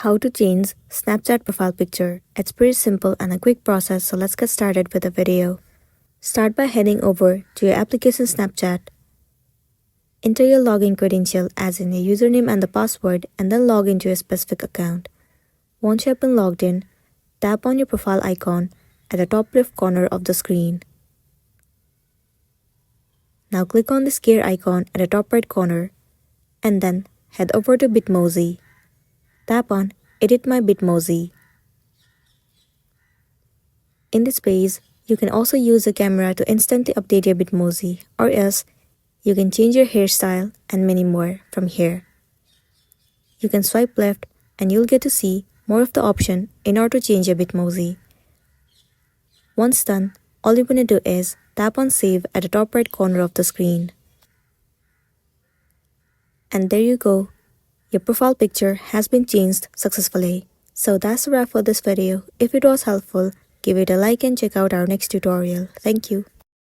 How to change Snapchat profile picture. It's pretty simple and a quick process, so let's get started with the video. Start by heading over to your application Snapchat. Enter your login credential as in your username and the password, and then log into a specific account. Once you have been logged in, tap on your profile icon at the top left corner of the screen. Now click on this gear icon at the top right corner and then head over to Bitmoji. Tap on Edit My Bitmoji. In this page, you can also use the camera to instantly update your Bitmoji, or else you can change your hairstyle and many more from here. You can swipe left and you'll get to see more of the option in order to change your Bitmoji. Once done, all you're going to do is tap on Save at the top right corner of the screen. And there you go. Your profile picture has been changed successfully. So that's a wrap for this video. If it was helpful, give it a like and check out our next tutorial. Thank you.